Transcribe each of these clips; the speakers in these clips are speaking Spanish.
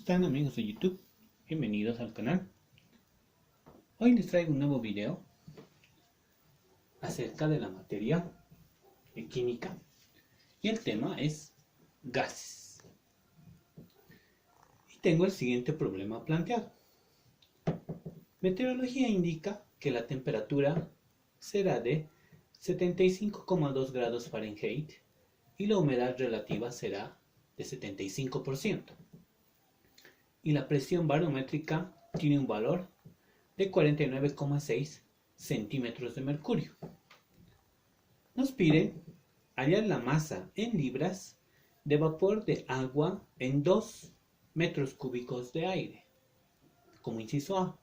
están, amigos de YouTube? Bienvenidos al canal. Hoy les traigo un nuevo video acerca de la materia de química y el tema es gases. Y tengo el siguiente problema planteado. Meteorología indica que la temperatura será de 75,2 grados Fahrenheit y la humedad relativa será de 75%. Y la presión barométrica tiene un valor de 49,6 centímetros de mercurio. Nos pide hallar la masa en libras de vapor de agua en 2 metros cúbicos de aire, como inciso A.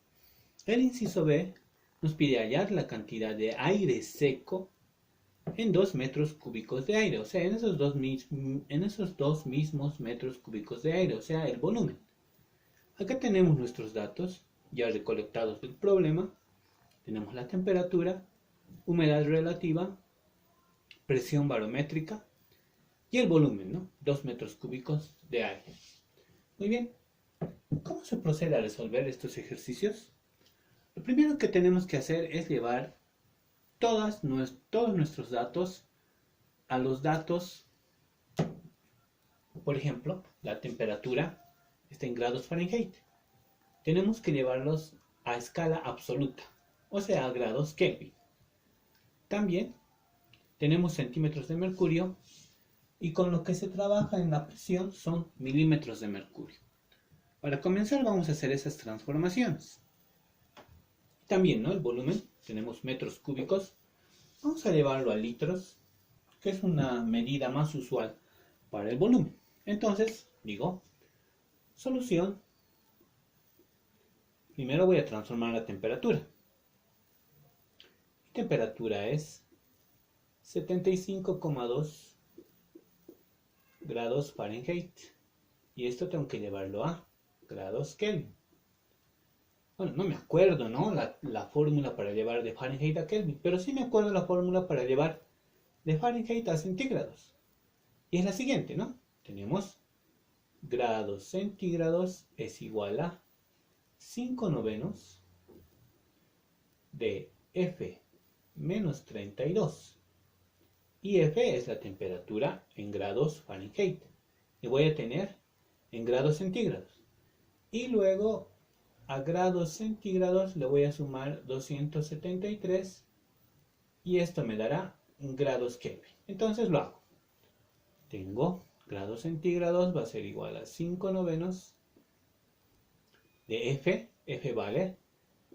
El inciso B nos pide hallar la cantidad de aire seco en 2 metros cúbicos de aire, o sea, en esos dos mismos metros cúbicos de aire, o sea, el volumen. Acá tenemos nuestros datos ya recolectados del problema. Tenemos la temperatura, humedad relativa, presión barométrica y el volumen, ¿no? 2 metros cúbicos de aire. Muy bien. ¿Cómo se procede a resolver estos ejercicios? Lo primero que tenemos que hacer es llevar todos nuestros datos a los datos. Por ejemplo, la temperatura está en grados Fahrenheit. Tenemos que llevarlos a escala absoluta, o sea, a grados Kelvin. También tenemos centímetros de mercurio y con lo que se trabaja en la presión son milímetros de mercurio. Para comenzar vamos a hacer esas transformaciones. También, ¿no? El volumen, tenemos metros cúbicos. Vamos a llevarlo a litros, que es una medida más usual para el volumen. Entonces, digo, solución. Primero voy a transformar la temperatura. Mi temperatura es 75,2 grados Fahrenheit. Y esto tengo que llevarlo a grados Kelvin. Bueno, no me acuerdo, ¿no? La fórmula para llevar de Fahrenheit a Kelvin. Pero sí me acuerdo la fórmula para llevar de Fahrenheit a centígrados. Y es la siguiente, ¿no? Tenemos grados centígrados es igual a 5 novenos de F menos 32. Y F es la temperatura en grados Fahrenheit. Y voy a tener en grados centígrados. Y luego a grados centígrados le voy a sumar 273. Y esto me dará grados Kelvin. Entonces lo hago. Tengo grados centígrados va a ser igual a 5 novenos de F vale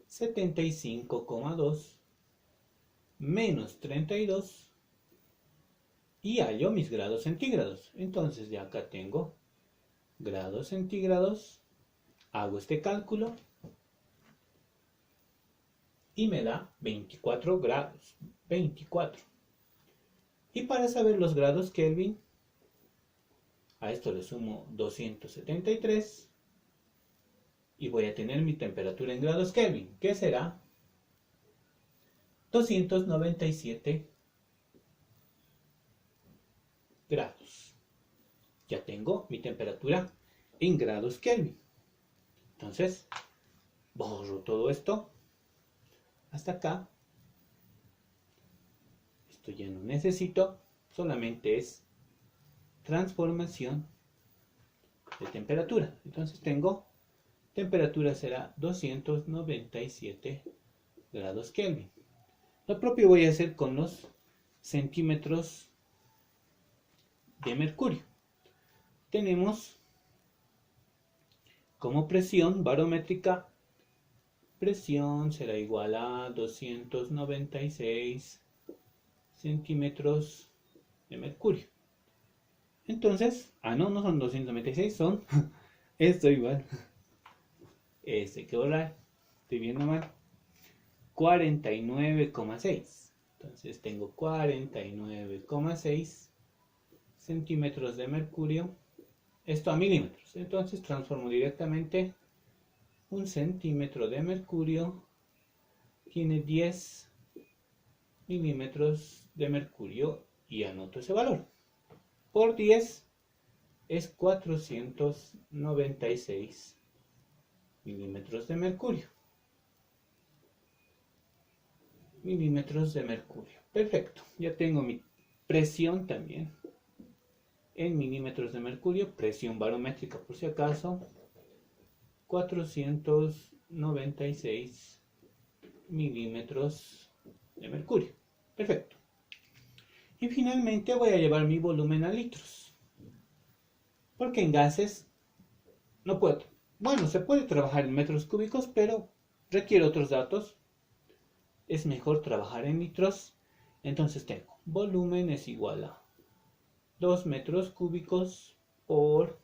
75,2 menos 32 y hallo mis grados centígrados. Entonces ya acá tengo grados centígrados, hago este cálculo y me da 24 grados. 24. Y para saber los grados Kelvin, a esto le sumo 273 y voy a tener mi temperatura en grados Kelvin, que será 297 grados. Ya tengo mi temperatura en grados Kelvin. Entonces, borro todo esto hasta acá. Esto ya no necesito, solamente es transformación de temperatura. Entonces tengo temperatura será 297 grados Kelvin. Lo propio voy a hacer con los centímetros de mercurio. Tenemos como presión barométrica, presión será igual a 296 centímetros de mercurio. Entonces, no son 296, son esto igual. Este hay que borrar, estoy viendo mal. 49,6. Entonces tengo 49,6 centímetros de mercurio. Esto a milímetros. Entonces transformo directamente un centímetro de mercurio. Tiene 10 milímetros de mercurio y anoto ese valor. Por 10 es 496 milímetros de mercurio. Perfecto. Ya tengo mi presión también en milímetros de mercurio. Presión barométrica por si acaso. 496 milímetros de mercurio. Perfecto. Y finalmente voy a llevar mi volumen a litros. Porque en gases no puedo. Bueno, se puede trabajar en metros cúbicos, pero requiere otros datos. Es mejor trabajar en litros. Entonces tengo volumen es igual a 2 metros cúbicos por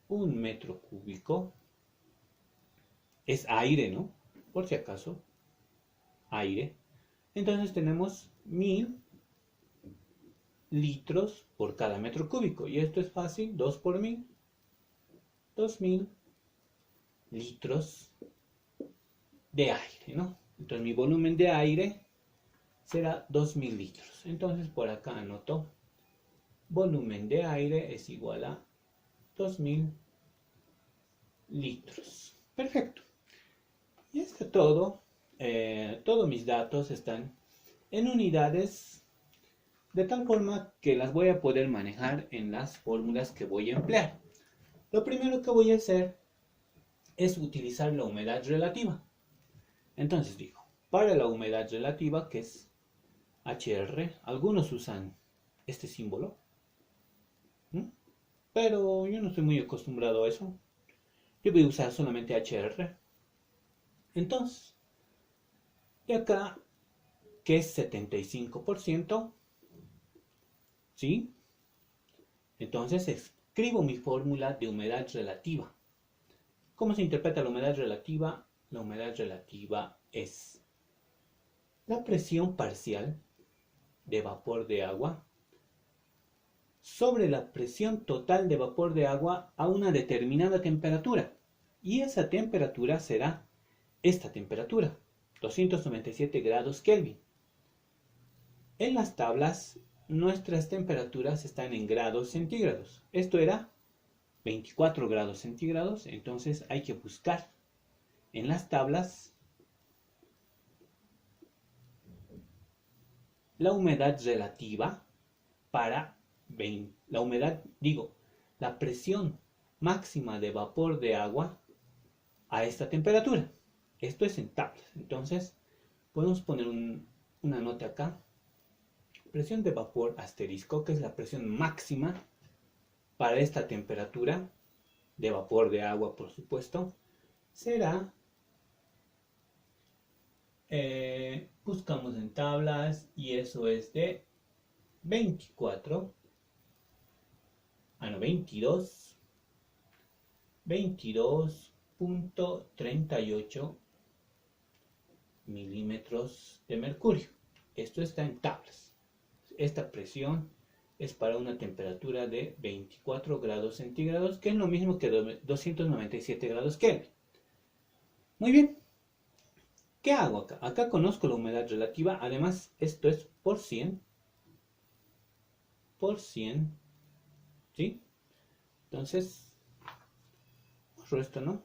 1 metro cúbico. Es aire, ¿no? Por si acaso. Aire. Entonces tenemos 1000 litros por cada metro cúbico. Y esto es fácil. 2 por 1000. 2000 litros de aire, ¿no? Entonces mi volumen de aire será 2000 litros. Entonces por acá anoto volumen de aire es igual a 2000 litros. Perfecto. Y está todo. Todos mis datos están en unidades de tal forma que las voy a poder manejar en las fórmulas que voy a emplear. Lo primero que voy a hacer es utilizar la humedad relativa. Entonces digo, para la humedad relativa, que es HR, algunos usan este símbolo, pero yo no estoy muy acostumbrado a eso. Yo voy a usar solamente HR. Entonces, de acá, que es 75%, ¿sí? Entonces escribo mi fórmula de humedad relativa. ¿Cómo se interpreta la humedad relativa? La humedad relativa es la presión parcial de vapor de agua sobre la presión total de vapor de agua a una determinada temperatura. Y esa temperatura será esta temperatura, 297 grados Kelvin. En las tablas, nuestras temperaturas están en grados centígrados. Esto era 24 grados centígrados, entonces hay que buscar en las tablas la humedad relativa para la presión máxima de vapor de agua a esta temperatura. Esto es en tablas. Entonces, podemos poner una nota acá. Presión de vapor asterisco, que es la presión máxima para esta temperatura de vapor de agua, por supuesto, será, buscamos en tablas y eso es de 22.38 milímetros de mercurio. Esto está en tablas. Esta presión es para una temperatura de 24 grados centígrados, que es lo mismo que 297 grados Kelvin. Muy bien. ¿Qué hago acá? Acá conozco la humedad relativa. Además, esto es por 100. Por 100. ¿Sí? Entonces, borro esto, ¿no?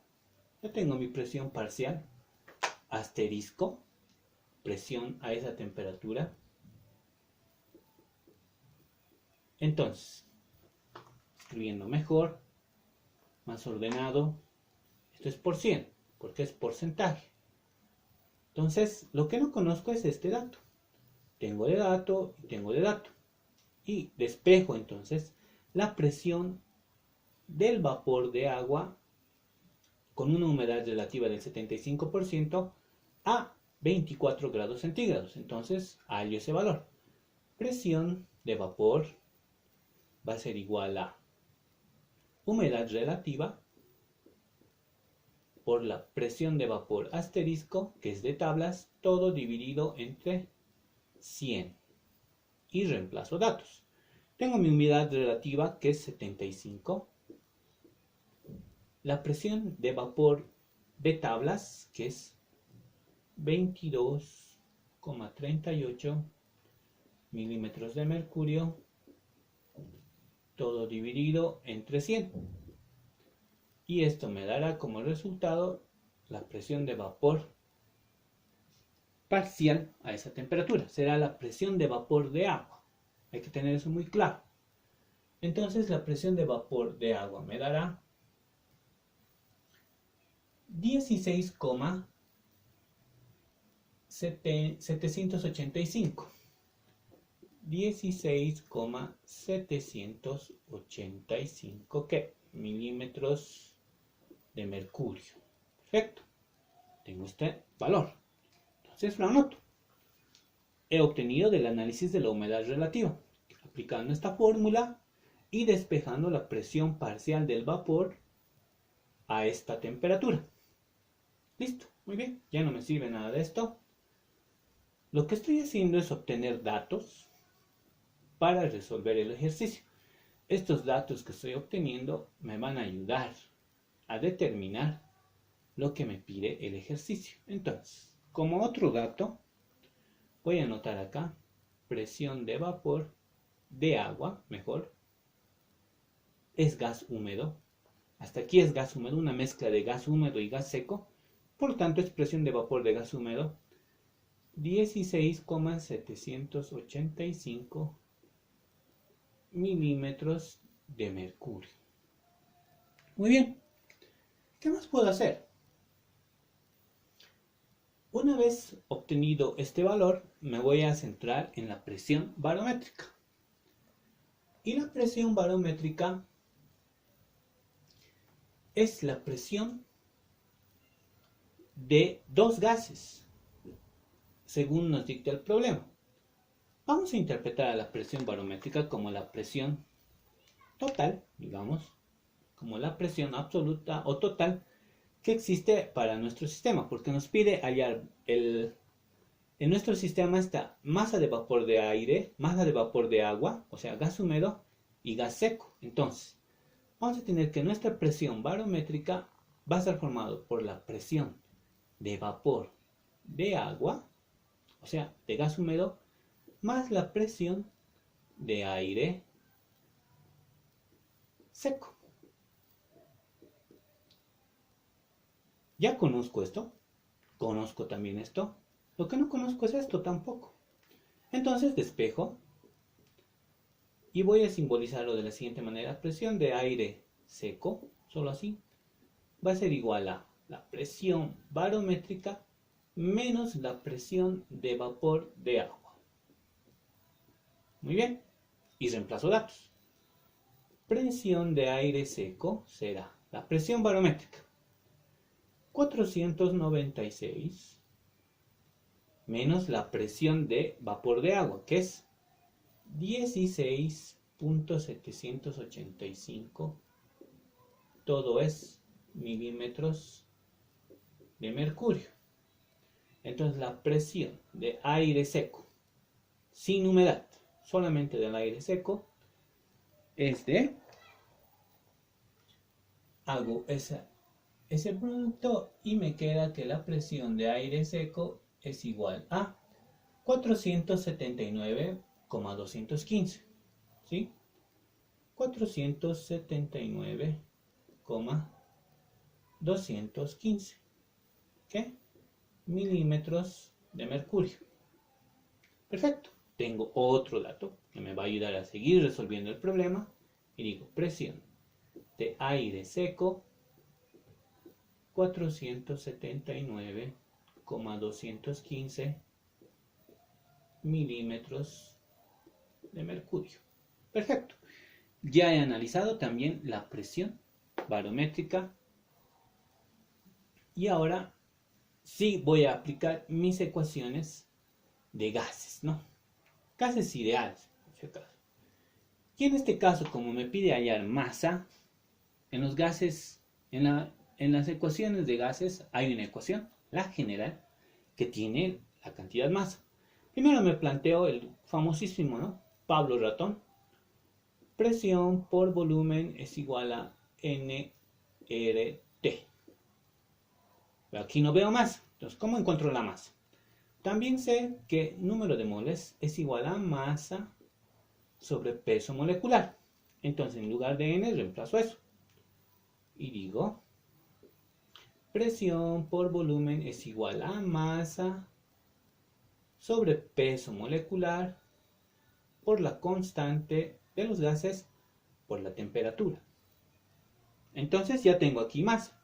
Ya tengo mi presión parcial. Asterisco. Presión a esa temperatura. Entonces, escribiendo mejor, más ordenado, esto es por 100, porque es porcentaje. Entonces, lo que no conozco es este dato. Tengo de dato y tengo de dato. Y despejo entonces la presión del vapor de agua con una humedad relativa del 75% a 24 grados centígrados. Entonces, hallo ese valor. Presión de vapor va a ser igual a humedad relativa por la presión de vapor asterisco, que es de tablas, todo dividido entre 100. Y reemplazo datos. Tengo mi humedad relativa, que es 75. La presión de vapor de tablas, que es 22,38 milímetros de mercurio todo dividido entre 100. Y esto me dará como resultado la presión de vapor parcial a esa temperatura. Será la presión de vapor de agua. Hay que tener eso muy claro. Entonces la presión de vapor de agua me dará 16,785. 16,785 ¿qué? Milímetros de mercurio. Perfecto. Tengo este valor. Entonces lo anoto. He obtenido del análisis de la humedad relativa, aplicando esta fórmula y despejando la presión parcial del vapor a esta temperatura. Listo, muy bien, ya no me sirve nada de esto. Lo que estoy haciendo es obtener datos para resolver el ejercicio. Estos datos que estoy obteniendo me van a ayudar a determinar lo que me pide el ejercicio. Entonces, como otro dato, voy a anotar acá presión de vapor de agua, mejor. Es gas húmedo. Hasta aquí es gas húmedo, una mezcla de gas húmedo y gas seco. Por lo tanto, es presión de vapor de gas húmedo. 16,785 milímetros de mercurio. Muy bien. ¿Qué más puedo hacer? Una vez obtenido este valor, me voy a centrar en la presión barométrica. Y la presión barométrica es la presión de dos gases, según nos dicta el problema. Vamos a interpretar a la presión barométrica como la presión total, digamos, como la presión absoluta o total que existe para nuestro sistema, porque nos pide hallar en nuestro sistema esta masa de vapor de aire, masa de vapor de agua, o sea, gas húmedo y gas seco. Entonces, vamos a tener que nuestra presión barométrica va a estar formada por la presión de vapor de agua, o sea, de gas húmedo, más la presión de aire seco. Ya conozco esto, conozco también esto. Lo que no conozco es esto tampoco. Entonces despejo y voy a simbolizarlo de la siguiente manera. Presión de aire seco, solo así, va a ser igual a la presión barométrica menos la presión de vapor de agua. Muy bien. Y reemplazo datos. Presión de aire seco será la presión barométrica 496 menos la presión de vapor de agua, que es 16,785, todo es milímetros de mercurio. Entonces la presión de aire seco, sin humedad, solamente del aire seco, es de, hago ese producto y me queda que la presión de aire seco es igual a 479,215, ¿sí? 479,215, ¿qué? Milímetros de mercurio. Perfecto. Tengo otro dato que me va a ayudar a seguir resolviendo el problema y digo presión de aire seco 479,215 milímetros de mercurio. Perfecto. Ya he analizado también la presión barométrica y ahora sí voy a aplicar mis ecuaciones de gases, ¿no? Gases ideales, por si acaso. Y en este caso, como me pide hallar masa, en los gases, en las ecuaciones de gases hay una ecuación, la general, que tiene la cantidad masa. Primero me planteo el famosísimo, ¿no? Pablo Ratón. Presión por volumen es igual a nRT. Pero aquí no veo masa. Entonces, ¿cómo encuentro la masa? También sé que número de moles es igual a masa sobre peso molecular. Entonces en lugar de n reemplazo eso. Y digo, presión por volumen es igual a masa sobre peso molecular por la constante de los gases por la temperatura. Entonces ya tengo aquí masa.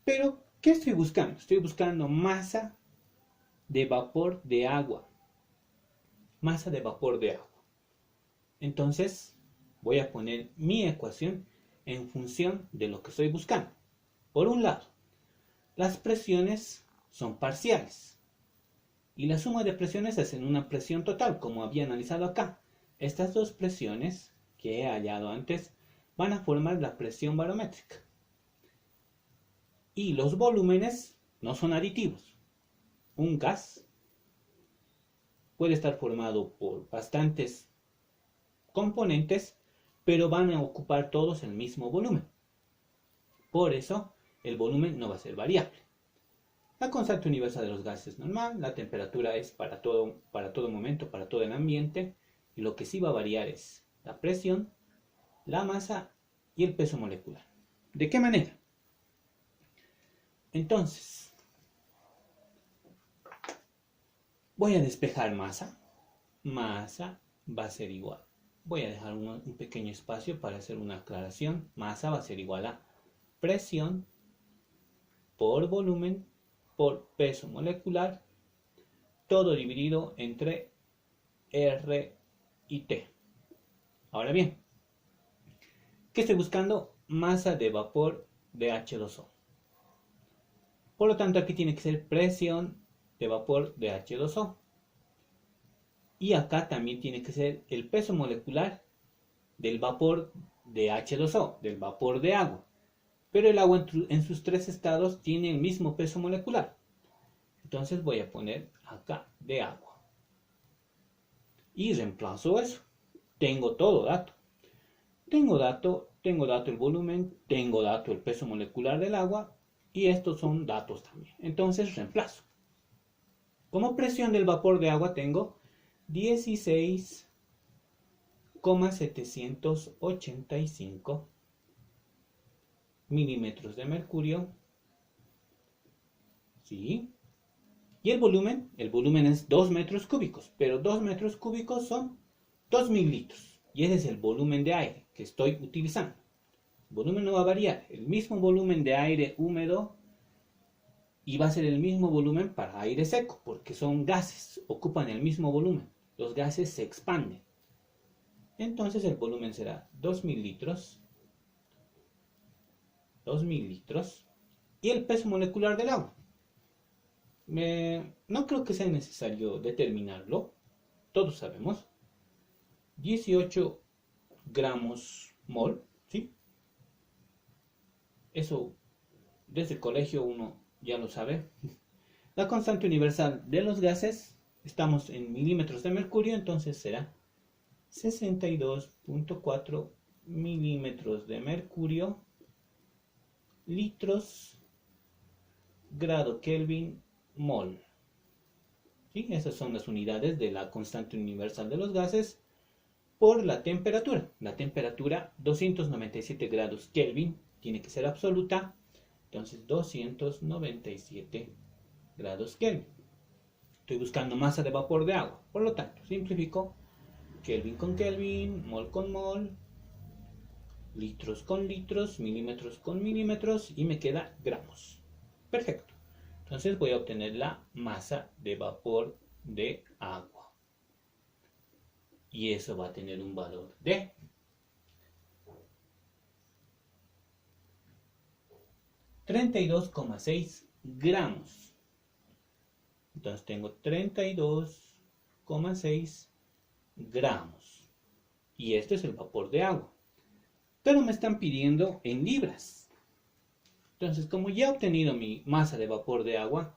Pero, ¿qué estoy buscando? Estoy buscando masa de vapor de agua. Masa de vapor de agua. Entonces, voy a poner mi ecuación en función de lo que estoy buscando. Por un lado, las presiones son parciales. Y la suma de presiones es en una presión total, como había analizado acá. Estas dos presiones que he hallado antes van a formar la presión barométrica. Y los volúmenes no son aditivos. Un gas puede estar formado por bastantes componentes, pero van a ocupar todos el mismo volumen. Por eso, el volumen no va a ser variable. La constante universal de los gases es normal, la temperatura es para todo momento, para todo el ambiente, y lo que sí va a variar es la presión, la masa y el peso molecular. ¿De qué manera? Entonces, voy a despejar masa. Masa va a ser igual. Voy a dejar un pequeño espacio para hacer una aclaración. Masa va a ser igual a presión por volumen por peso molecular, todo dividido entre R y T. Ahora bien, ¿qué estoy buscando? Masa de vapor de H2O. Por lo tanto, aquí tiene que ser presión de vapor de H2O. Y acá también tiene que ser el peso molecular del vapor de H2O, del vapor de agua. Pero el agua en sus tres estados tiene el mismo peso molecular. Entonces voy a poner acá de agua. Y reemplazo eso. Tengo todo dato. Tengo dato el volumen, tengo dato el peso molecular del agua y estos son datos también. Entonces reemplazo. Como presión del vapor de agua tengo 16,785 milímetros de mercurio. ¿Sí? Y el volumen es 2 metros cúbicos, pero 2 metros cúbicos son 2000 litros. Y ese es el volumen de aire que estoy utilizando. El volumen no va a variar, el mismo volumen de aire húmedo y va a ser el mismo volumen para aire seco, porque son gases, ocupan el mismo volumen. Los gases se expanden. Entonces el volumen será 2000 litros. 2000 litros. Y el peso molecular del agua. No creo que sea necesario determinarlo. Todos sabemos. 18 gramos mol. ¿Sí? Eso desde el colegio uno ya lo sabe. La constante universal de los gases, estamos en milímetros de mercurio, entonces será 62.4 milímetros de mercurio, litros, grado Kelvin, mol. ¿Sí? Esas son las unidades de la constante universal de los gases por la temperatura. La temperatura 297 grados Kelvin tiene que ser absoluta. Entonces 297 grados Kelvin. Estoy buscando masa de vapor de agua. Por lo tanto, simplifico Kelvin con Kelvin, mol con mol, litros con litros, milímetros con milímetros y me queda gramos. Perfecto. Entonces voy a obtener la masa de vapor de agua. Y eso va a tener un valor de 32,6 gramos. Entonces tengo 32,6 gramos. Y este es el vapor de agua. Pero me están pidiendo en libras. Entonces, como ya he obtenido mi masa de vapor de agua,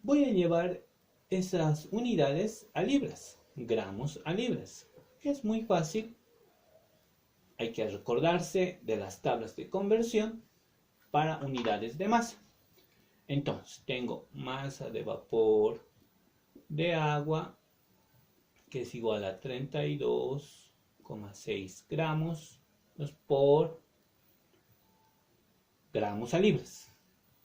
voy a llevar esas unidades a libras. Gramos a libras. Es muy fácil. Hay que recordarse de las tablas de conversión para unidades de masa. Entonces, tengo masa de vapor de agua que es igual a 32 0,6 gramos por gramos a libras.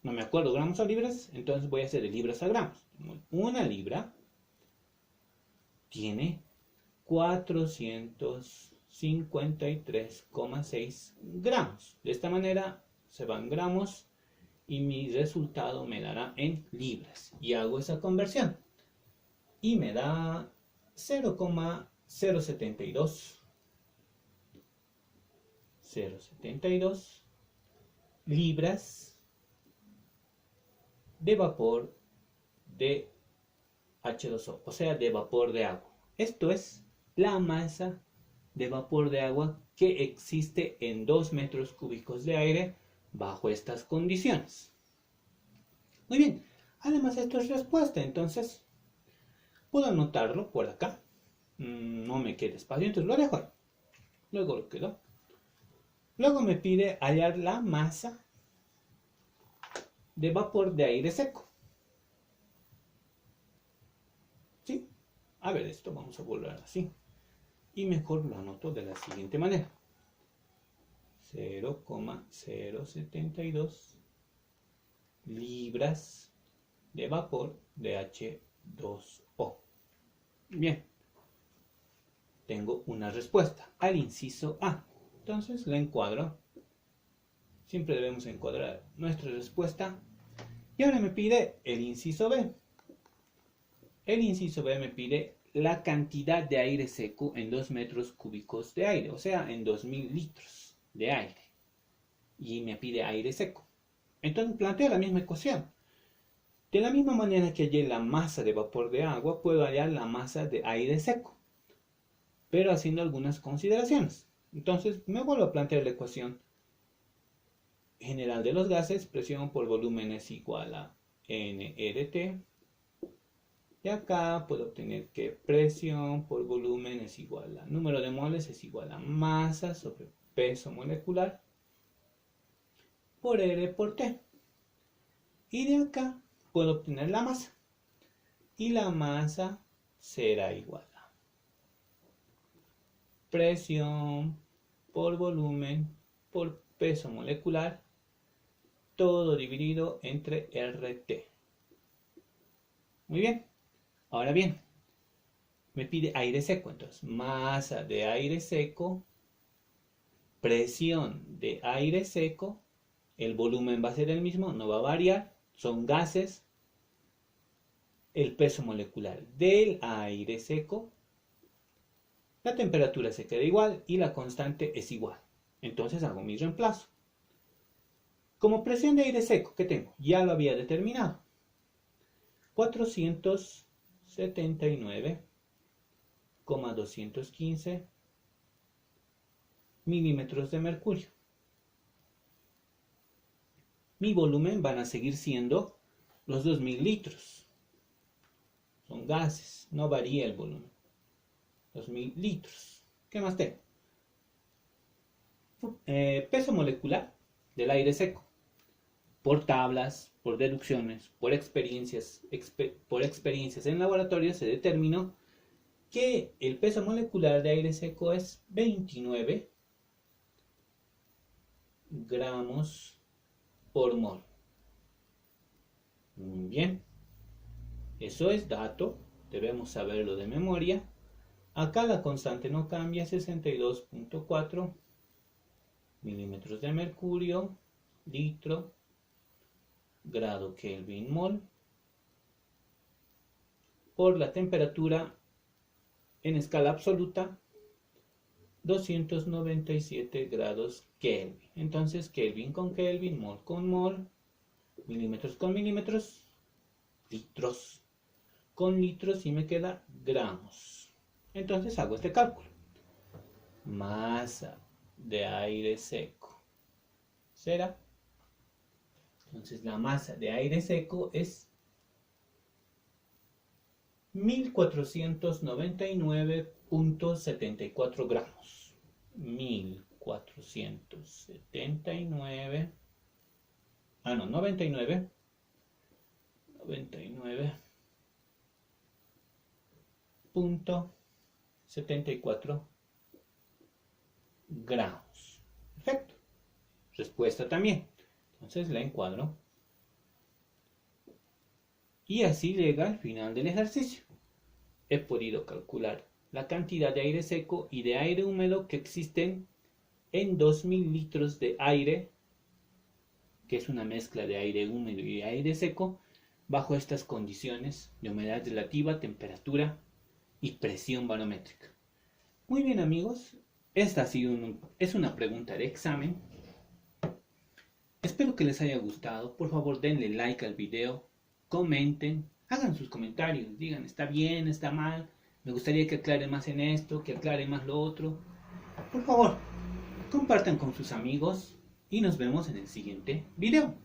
No me acuerdo gramos a libras, entonces voy a hacer de libras a gramos. Una libra tiene 453,6 gramos. De esta manera se van gramos y mi resultado me dará en libras. Y hago esa conversión. Y me da 0,072 libras de vapor de H2O, o sea, de vapor de agua. Esto es la masa de vapor de agua que existe en 2 metros cúbicos de aire bajo estas condiciones. Muy bien, además esto es respuesta, entonces puedo anotarlo por acá. No me quede espacio, entonces lo dejo ahí. Luego lo quedo. Luego me pide hallar la masa de vapor de aire seco. ¿Sí? A ver, esto vamos a volver así. Y mejor lo anoto de la siguiente manera. 0,072 libras de vapor de H2O. Bien. Tengo una respuesta al inciso A. Entonces la encuadro. Siempre debemos encuadrar nuestra respuesta. Y ahora me pide el inciso B. El inciso B me pide la cantidad de aire seco en 2 metros cúbicos de aire, o sea, en 2000 litros de aire. Y me pide aire seco. Entonces planteo la misma ecuación. De la misma manera que hallé la masa de vapor de agua, puedo hallar la masa de aire seco, pero haciendo algunas consideraciones. Entonces me vuelvo a plantear la ecuación general de los gases. Presión por volumen es igual a NRT. Y acá puedo obtener que presión por volumen es igual a número de moles es igual a masa sobre peso molecular por R por T. Y de acá puedo obtener la masa. Y la masa será igual a presión por volumen por peso molecular, todo dividido entre RT. Muy bien. Ahora bien, me pide aire seco. Entonces, masa de aire seco, presión de aire seco, el volumen va a ser el mismo, no va a variar, son gases, el peso molecular del aire seco, la temperatura se queda igual y la constante es igual. Entonces hago mi reemplazo. Como presión de aire seco, ¿qué tengo? Ya lo había determinado. 479,215 milímetros de mercurio. Mi volumen van a seguir siendo los 2000 litros. Son gases, no varía el volumen. 2000 litros. ¿Qué más tengo? Peso molecular del aire seco. Por tablas, por deducciones, por experiencias en laboratorio se determinó que el peso molecular de aire seco es 29 gramos por mol. Muy bien. Eso es dato, debemos saberlo de memoria. Acá la constante no cambia, 62,4 milímetros de mercurio, litro, grado Kelvin mol, por la temperatura en escala absoluta, 297 grados Kelvin. Entonces, Kelvin con Kelvin, mol con mol, milímetros con milímetros, litros con litros y me queda gramos. Entonces hago este cálculo. Masa de aire seco será. Entonces la masa de aire seco es 1499,74 gramos. 1479. 99,74 gramos. Perfecto. Respuesta también. Entonces la encuadro. Y así llega al final del ejercicio. He podido calcular la cantidad de aire seco y de aire húmedo que existen en 2000 litros de aire, que es una mezcla de aire húmedo y aire seco, bajo estas condiciones de humedad relativa, temperatura y presión barométrica. Muy bien, amigos, esta es una pregunta de examen. Espero que les haya gustado. Por favor, denle like al video, comenten, hagan sus comentarios, digan está bien, está mal, me gustaría que aclare más en esto, que aclare más lo otro. Por favor, compartan con sus amigos y nos vemos en el siguiente video.